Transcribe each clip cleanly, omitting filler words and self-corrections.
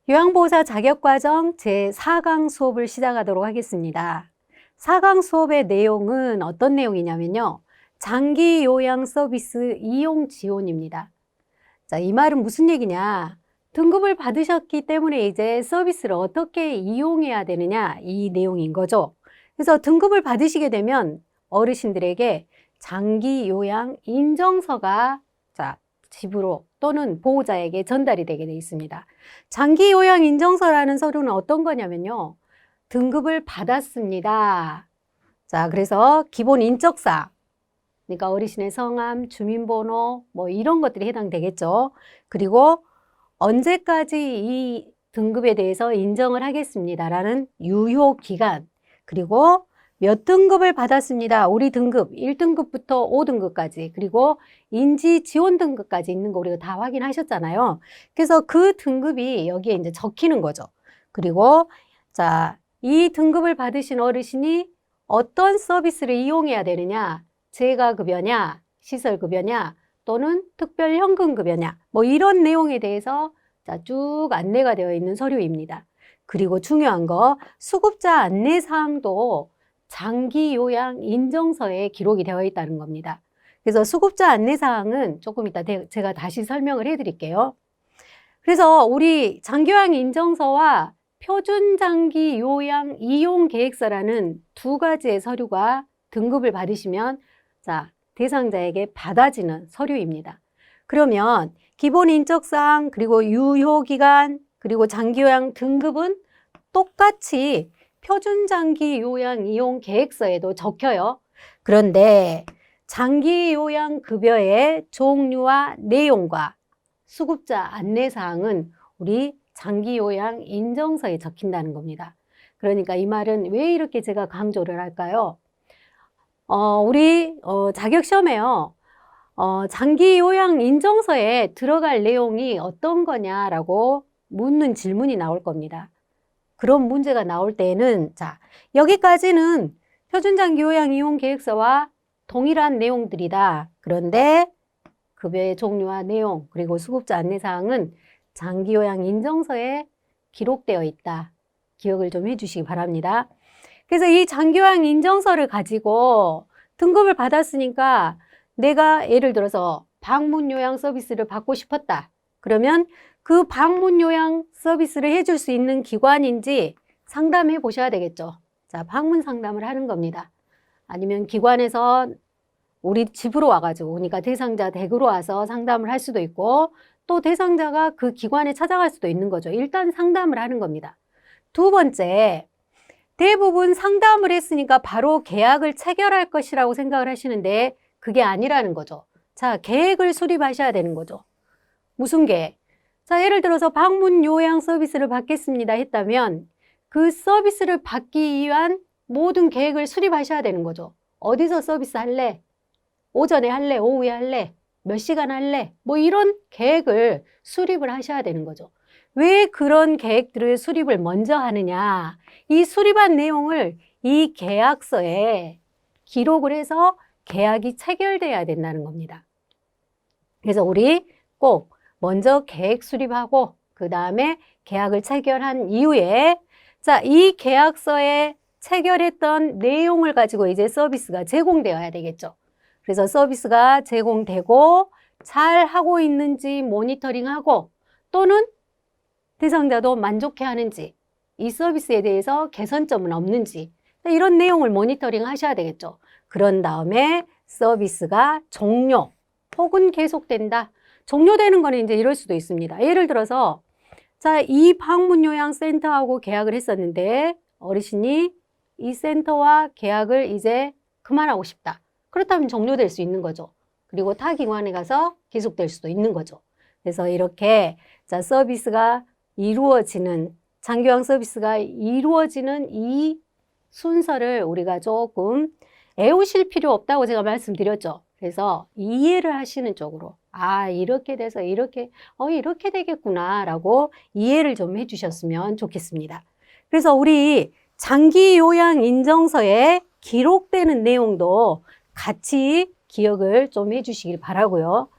요양보호사 자격과정 제4강 수업을 시작하도록 하겠습니다. 4강 수업의 내용은 어떤 내용이냐면요. 장기 요양 서비스 이용 지원입니다. 자, 이 말은 무슨 얘기냐? 등급을 받으셨기 때문에 이제 서비스를 어떻게 이용해야 되느냐, 이 내용인 거죠. 그래서 등급을 받으시게 되면 어르신들에게 장기 요양 인정서가 집으로 또는 보호자에게 전달이 되게 되어 있습니다. 장기 요양 인정서라는 서류는 어떤 거냐면요. 등급을 받았습니다. 자, 그래서 기본 인적사항, 그러니까 어르신의 성함, 주민번호, 뭐 이런 것들이 해당되겠죠. 그리고 언제까지 이 등급에 대해서 인정을 하겠습니다라는 유효 기간, 그리고 몇 등급을 받았습니다. 우리 등급 1등급부터 5등급까지, 그리고 인지 지원 등급까지 있는 거 우리가 다 확인하셨잖아요. 그래서 그 등급이 여기에 이제 적히는 거죠. 그리고 자, 이 등급을 받으신 어르신이 어떤 서비스를 이용해야 되느냐, 재가급여냐, 시설급여냐, 또는 특별현금급여냐, 뭐 이런 내용에 대해서 쭉 안내가 되어 있는 서류입니다. 그리고 중요한 거, 수급자 안내사항도 장기 요양 인정서에 기록이 되어 있다는 겁니다. 그래서 수급자 안내사항은 조금 이따 제가 다시 설명을 해드릴게요. 그래서 우리 장기요양 인정서와 표준장기 요양 이용 계획서라는 두 가지의 서류가 등급을 받으시면 대상자에게 받아지는 서류입니다. 그러면 기본 인적사항, 그리고 유효기간, 그리고 장기요양 등급은 똑같이 표준장기 요양 이용 계획서에도 적혀요. 그런데 장기요양 급여의 종류와 내용과 수급자 안내사항은 우리 장기요양 인정서에 적힌다는 겁니다. 그러니까 이 말은 왜 이렇게 제가 강조를 할까요? 우리 자격시험에요. 장기요양 인정서에 들어갈 내용이 어떤 거냐라고 묻는 질문이 나올 겁니다. 그런 문제가 나올 때에는 여기까지는 표준장기요양 이용 계획서와 동일한 내용들이다. 그런데 급여의 종류와 내용, 그리고 수급자 안내사항은 장기요양 인정서에 기록되어 있다. 기억을 좀 해주시기 바랍니다. 그래서 이 장기요양 인정서를 가지고 등급을 받았으니까 내가 예를 들어서 방문 요양 서비스를 받고 싶었다. 그러면 그 방문 요양 서비스를 해줄 수 있는 기관인지 상담해 보셔야 되겠죠. 자, 방문 상담을 하는 겁니다. 아니면 기관에서 우리 집으로 와가지고, 그러니까 대상자 댁으로 와서 상담을 할 수도 있고, 또 대상자가 그 기관에 찾아갈 수도 있는 거죠. 일단 상담을 하는 겁니다. 두 번째, 대부분 상담을 했으니까 바로 계약을 체결할 것이라고 생각을 하시는데 그게 아니라는 거죠. 자, 계획을 수립하셔야 되는 거죠. 무슨 계획? 자, 예를 들어서 방문 요양 서비스를 받겠습니다 했다면 그 서비스를 받기 위한 모든 계획을 수립하셔야 되는 거죠. 어디서 서비스 할래? 오전에 할래? 오후에 할래? 몇 시간 할래? 뭐 이런 계획을 수립을 하셔야 되는 거죠. 왜 그런 계획들을 수립을 먼저 하느냐? 이 수립한 내용을 이 계약서에 기록을 해서 계약이 체결돼야 된다는 겁니다. 그래서 우리 꼭 먼저 계획 수립하고 그 다음에 계약을 체결한 이후에 이 계약서에 체결했던 내용을 가지고 이제 서비스가 제공되어야 되겠죠. 그래서 서비스가 제공되고 잘 하고 있는지 모니터링하고 또는 대상자도 만족해 하는지 이 서비스에 대해서 개선점은 없는지 이런 내용을 모니터링 하셔야 되겠죠. 그런 다음에 서비스가 종료 혹은 계속된다. 종료되는 거는 이제 이럴 수도 있습니다. 예를 들어서 이 방문요양센터하고 계약을 했었는데 어르신이 이 센터와 계약을 이제 그만하고 싶다. 그렇다면 종료될 수 있는 거죠. 그리고 타 기관에 가서 계속될 수도 있는 거죠. 그래서 이렇게 서비스가 이루어지는 장기요양 서비스가 이루어지는 이 순서를 우리가 조금 애우실 필요 없다고 제가 말씀드렸죠. 그래서 이해를 하시는 쪽으로 이렇게 돼서 이렇게 되겠구나 라고 이해를 좀 해주셨으면 좋겠습니다. 그래서 우리 장기요양 인정서에 기록되는 내용도 같이 기억을 좀 해주시길 바라고요.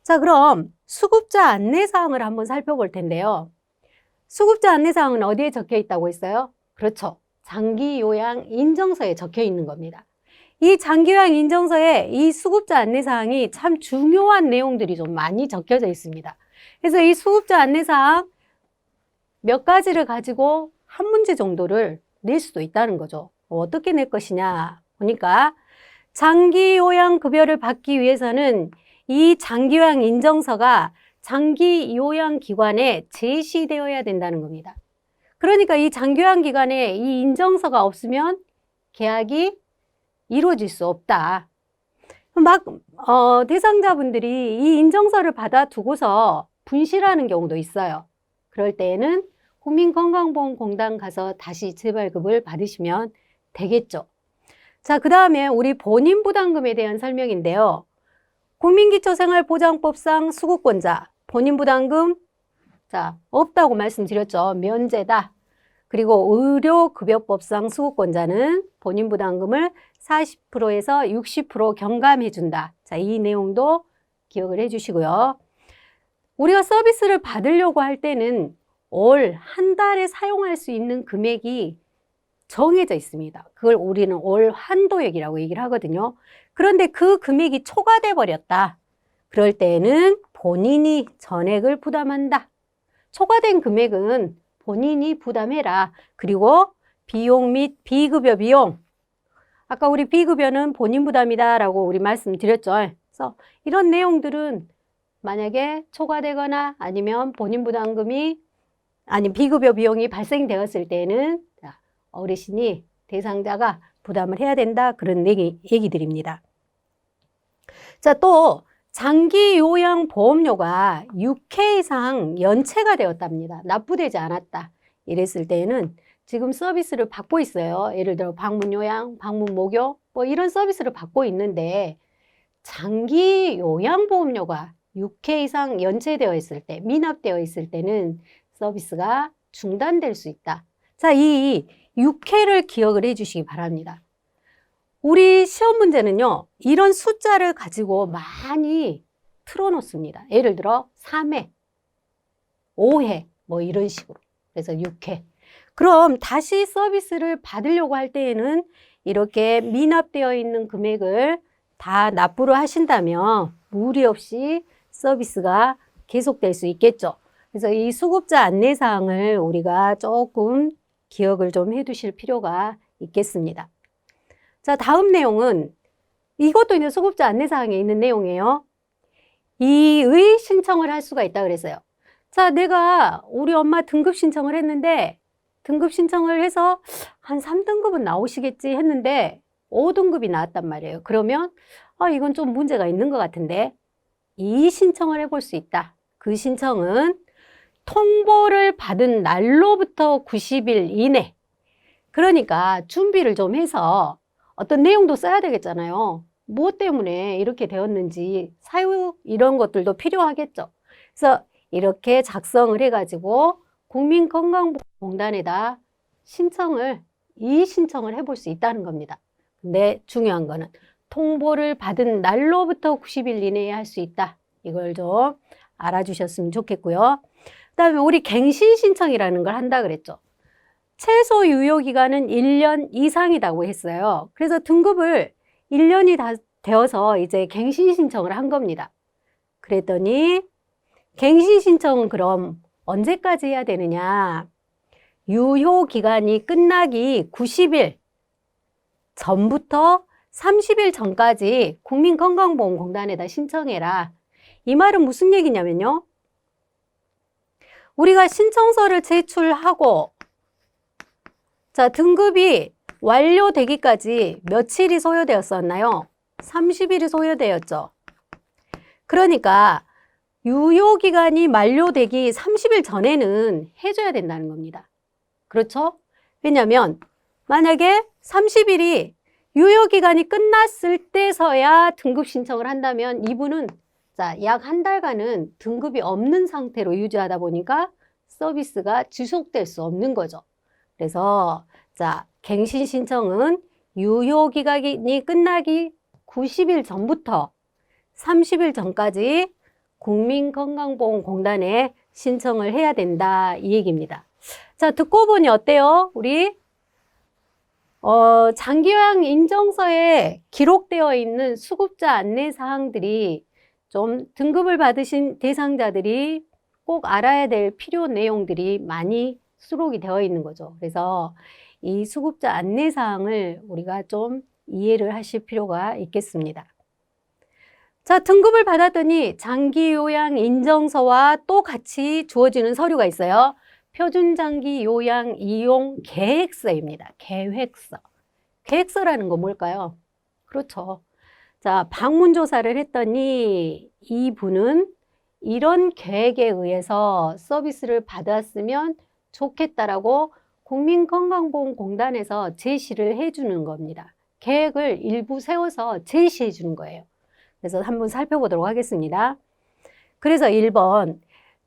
자, 그럼 수급자 안내사항을 한번 살펴볼 텐데요. 수급자 안내사항은 어디에 적혀 있다고 했어요? 그렇죠. 장기요양 인정서에 적혀 있는 겁니다. 이 장기요양 인정서에 이 수급자 안내사항이 참 중요한 내용들이 좀 많이 적혀져 있습니다. 그래서 이 수급자 안내사항 몇 가지를 가지고 한 문제 정도를 낼 수도 있다는 거죠. 어떻게 낼 것이냐 보니까 장기요양급여를 받기 위해서는 이 장기요양 인정서가 장기요양기관에 제시되어야 된다는 겁니다. 그러니까 이 장기요양기관에 이 인정서가 없으면 계약이 이루어질 수 없다. 대상자분들이 이 인정서를 받아두고서 분실하는 경우도 있어요. 그럴 때에는 국민건강보험공단 가서 다시 재발급을 받으시면 되겠죠. 자, 그 다음에 우리 본인부담금에 대한 설명인데요. 국민기초생활보장법상 수급권자, 본인부담금, 자, 없다고 말씀드렸죠. 면제다. 그리고 의료급여법상 수급권자는 본인부담금을 40%에서 60% 경감해준다. 자, 이 내용도 기억을 해주시고요. 우리가 서비스를 받으려고 할 때는 올 한 달에 사용할 수 있는 금액이 정해져 있습니다. 그걸 우리는 올 한도액이라고 얘기를 하거든요. 그런데 그 금액이 초과돼 버렸다. 그럴 때는 본인이 전액을 부담한다. 초과된 금액은 본인이 부담해라. 그리고 비용 및 비급여 비용. 아까 우리 비급여는 본인 부담이다 라고 우리 말씀드렸죠. 그래서 이런 내용들은 만약에 초과되거나 아니면 본인 부담금이 아니 비급여 비용이 발생되었을 때는 어르신이 대상자가 부담을 해야 된다. 그런 얘기들입니다. 자, 또 장기요양보험료가 6회 이상 연체가 되었답니다. 납부되지 않았다. 이랬을 때는 지금 서비스를 받고 있어요. 예를 들어 방문요양, 방문목욕 뭐 이런 서비스를 받고 있는데 장기요양보험료가 6회 이상 연체되어 있을 때, 미납되어 있을 때는 서비스가 중단될 수 있다. 자, 이 6회를 기억을 해 주시기 바랍니다. 우리 시험 문제는요, 이런 숫자를 가지고 많이 틀어놓습니다. 예를 들어 3회, 5회, 뭐 이런 식으로. 그래서 6회. 그럼 다시 서비스를 받으려고 할 때에는 이렇게 미납되어 있는 금액을 다 납부를 하신다면 무리 없이 서비스가 계속될 수 있겠죠. 그래서 이 수급자 안내사항을 우리가 조금 기억을 좀 해두실 필요가 있겠습니다. 자, 다음 내용은 이것도 이제 수급자 안내사항에 있는 내용이에요. 이의 신청을 할 수가 있다 그랬어요. 자, 내가 우리 엄마 등급 신청을 했는데 등급 신청을 해서 한 3등급은 나오시겠지 했는데 5등급이 나왔단 말이에요. 그러면 이건 좀 문제가 있는 것 같은데 이 신청을 해볼 수 있다. 그 신청은 통보를 받은 날로부터 90일 이내. 그러니까 준비를 좀 해서 어떤 내용도 써야 되겠잖아요. 무엇 때문에 이렇게 되었는지 사유 이런 것들도 필요하겠죠. 그래서 이렇게 작성을 해가지고 국민건강보험공단에다 이 신청을 해볼 수 있다는 겁니다. 근데 중요한 거는 통보를 받은 날로부터 90일 이내에 할 수 있다. 이걸 좀 알아주셨으면 좋겠고요. 그 다음에 우리 갱신 신청이라는 걸 한다 그랬죠. 최소 유효기간은 1년 이상이라고 했어요. 그래서 등급을 1년이 다 되어서 이제 갱신 신청을 한 겁니다. 그랬더니 갱신 신청은 그럼 언제까지 해야 되느냐? 유효기간이 끝나기 90일 전부터 30일 전까지 국민건강보험공단에다 신청해라. 이 말은 무슨 얘기냐면요. 우리가 신청서를 제출하고 자, 등급이 완료되기까지 며칠이 소요되었었나요? 30일이 소요되었죠. 그러니까 유효기간이 만료되기 30일 전에는 해줘야 된다는 겁니다. 그렇죠? 왜냐하면 만약에 30일이 유효기간이 끝났을 때서야 등급 신청을 한다면 이분은 약 한 달간은 등급이 없는 상태로 유지하다 보니까 서비스가 지속될 수 없는 거죠. 그래서 갱신 신청은 유효기간이 끝나기 90일 전부터 30일 전까지 국민건강보험공단에 신청을 해야 된다 이 얘기입니다. 자, 듣고 보니 어때요? 우리 장기요양 인정서에 기록되어 있는 수급자 안내 사항들이 좀 등급을 받으신 대상자들이 꼭 알아야 될 필요 내용들이 많이 수록이 되어 있는 거죠. 그래서 이 수급자 안내 사항을 우리가 좀 이해를 하실 필요가 있겠습니다. 자, 등급을 받았더니 장기요양 인정서와 또 같이 주어지는 서류가 있어요. 표준장기요양 이용 계획서입니다. 계획서. 계획서라는 거 뭘까요? 그렇죠. 자, 방문조사를 했더니 이분은 이런 계획에 의해서 서비스를 받았으면 좋겠다라고 국민건강보험공단에서 제시를 해주는 겁니다. 계획을 일부 세워서 제시해 주는 거예요. 그래서 한번 살펴보도록 하겠습니다. 그래서 1번,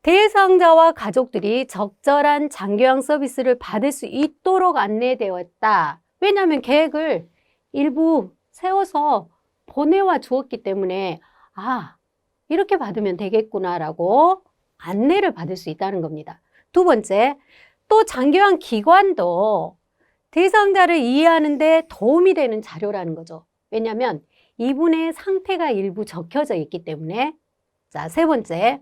대상자와 가족들이 적절한 장기요양 서비스를 받을 수 있도록 안내되었다. 왜냐하면 계획을 일부 세워서 보내와 주었기 때문에 이렇게 받으면 되겠구나라고 안내를 받을 수 있다는 겁니다. 두 번째, 또 장기요양 기관도 대상자를 이해하는 데 도움이 되는 자료라는 거죠. 왜냐하면 이분의 상태가 일부 적혀져 있기 때문에. 자, 세 번째,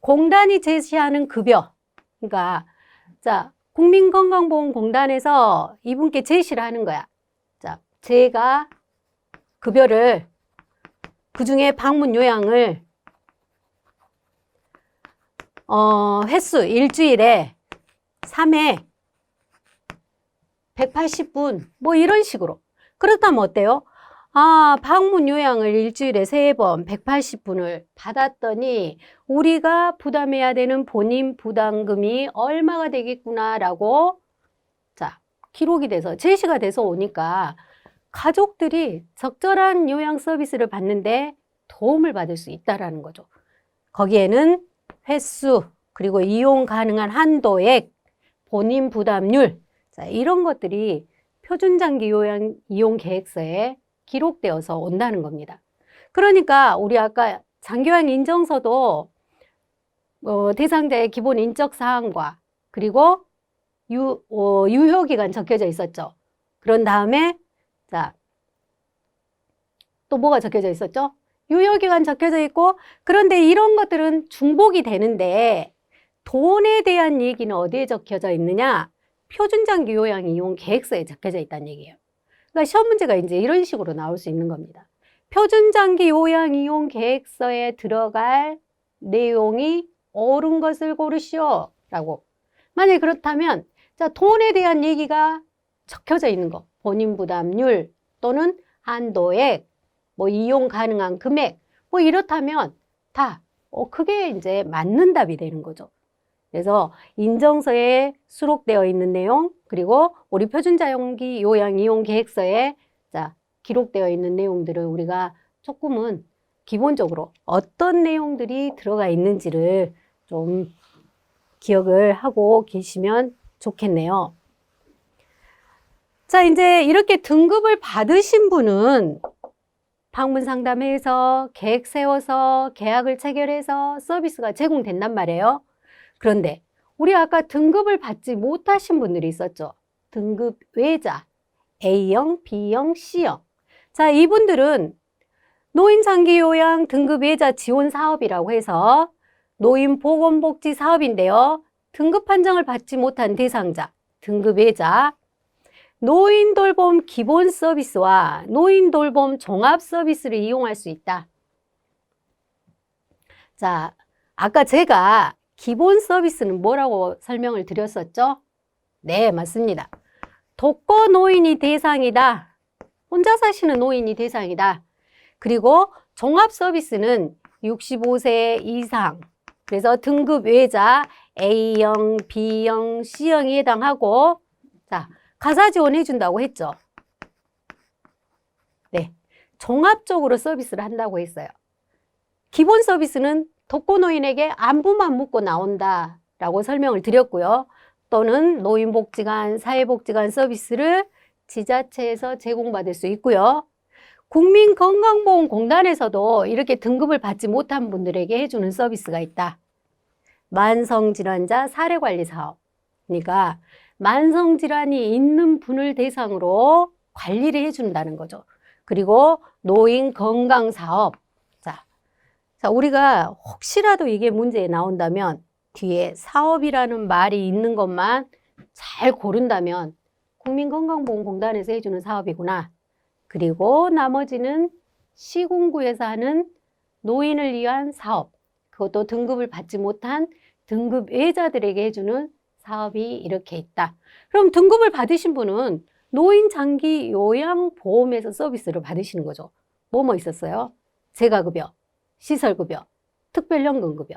공단이 제시하는 급여. 그러니까 자, 국민건강보험공단에서 이분께 제시를 하는 거야. 자, 제가 급여를 그중에 방문 요양을 횟수 일주일에 3회 180분 뭐 이런 식으로. 그렇다면 어때요? 방문 요양을 일주일에 3번 180분을 받았더니 우리가 부담해야 되는 본인 부담금이 얼마가 되겠구나라고 자, 기록이 돼서 제시가 돼서 오니까 가족들이 적절한 요양 서비스를 받는데 도움을 받을 수 있다라는 거죠. 거기에는 횟수, 그리고 이용 가능한 한도액, 본인 부담률, 자, 이런 것들이 표준장기 요양 이용 계획서에 기록되어서 온다는 겁니다. 그러니까 우리 아까 장기요양 인정서도 대상자의 기본 인적 사항과 그리고 유효기간 적혀져 있었죠. 그런 다음에 자, 또 뭐가 적혀져 있었죠? 유효기간 적혀져 있고, 그런데 이런 것들은 중복이 되는데 돈에 대한 얘기는 어디에 적혀져 있느냐? 표준장기 요양 이용 계획서에 적혀져 있다는 얘기예요. 그러니까 시험 문제가 이제 이런 식으로 나올 수 있는 겁니다. 표준장기 요양 이용 계획서에 들어갈 내용이 옳은 것을 고르시오 라고. 만약에 그렇다면 자, 돈에 대한 얘기가 적혀져 있는 거, 본인 부담률 또는 한도액, 뭐 이용 가능한 금액, 뭐 이렇다면 다 그게 이제 맞는 답이 되는 거죠. 그래서 인정서에 수록되어 있는 내용, 그리고 우리 표준장기 요양 이용 계획서에 자, 기록되어 있는 내용들을 우리가 조금은 기본적으로 어떤 내용들이 들어가 있는지를 좀 기억을 하고 계시면 좋겠네요. 자, 이제 이렇게 등급을 받으신 분은 방문 상담해서 계획 세워서 계약을 체결해서 서비스가 제공된단 말이에요. 그런데 우리 아까 등급을 받지 못하신 분들이 있었죠. 등급 외자, A형, B형, C형. 자, 이분들은 노인장기요양 등급 외자 지원 사업이라고 해서 노인보건복지 사업인데요. 등급 판정을 받지 못한 대상자, 등급 외자, 노인돌봄 기본 서비스와 노인돌봄 종합 서비스를 이용할 수 있다. 자, 아까 제가 기본 서비스는 뭐라고 설명을 드렸었죠? 네, 맞습니다. 독거 노인이 대상이다. 혼자 사시는 노인이 대상이다. 그리고 종합 서비스는 65세 이상, 그래서 등급 외자 A형, B형, C형이 해당하고, 자, 가사 지원해 준다고 했죠. 네, 종합적으로 서비스를 한다고 했어요. 기본 서비스는 독거노인에게 안부만 묻고 나온다라고 설명을 드렸고요. 또는 노인복지관, 사회복지관 서비스를 지자체에서 제공받을 수 있고요. 국민건강보험공단에서도 이렇게 등급을 받지 못한 분들에게 해주는 서비스가 있다. 만성질환자 사례관리 사업, 그러니까 만성질환이 있는 분을 대상으로 관리를 해준다는 거죠. 그리고 노인 건강 사업. 자, 우리가 혹시라도 이게 문제에 나온다면 뒤에 사업이라는 말이 있는 것만 잘 고른다면 국민건강보험공단에서 해주는 사업이구나. 그리고 나머지는 시군구에서 하는 노인을 위한 사업. 그것도 등급을 받지 못한 등급 외자들에게 해주는 사업이 이렇게 있다. 그럼 등급을 받으신 분은 노인 장기 요양보험에서 서비스를 받으시는 거죠. 뭐 있었어요? 재가급여, 시설급여, 특별연금급여.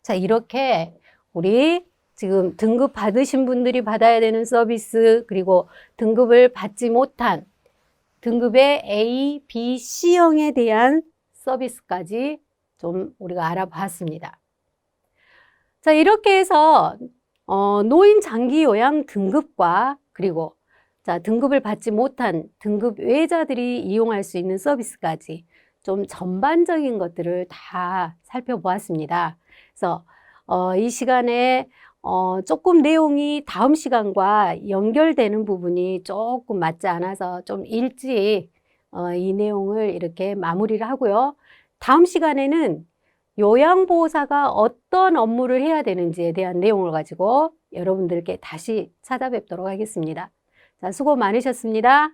자, 이렇게 우리 지금 등급 받으신 분들이 받아야 되는 서비스, 그리고 등급을 받지 못한 등급의 A, B, C형에 대한 서비스까지 좀 우리가 알아봤습니다. 자, 이렇게 해서 노인 장기 요양 등급과 그리고 자, 등급을 받지 못한 등급 외자들이 이용할 수 있는 서비스까지 좀 전반적인 것들을 다 살펴보았습니다. 그래서 이 시간에 조금 내용이 다음 시간과 연결되는 부분이 조금 맞지 않아서 좀 일찍 이 내용을 이렇게 마무리를 하고요. 다음 시간에는 요양보호사가 어떤 업무를 해야 되는지에 대한 내용을 가지고 여러분들께 다시 찾아뵙도록 하겠습니다. 자, 수고 많으셨습니다.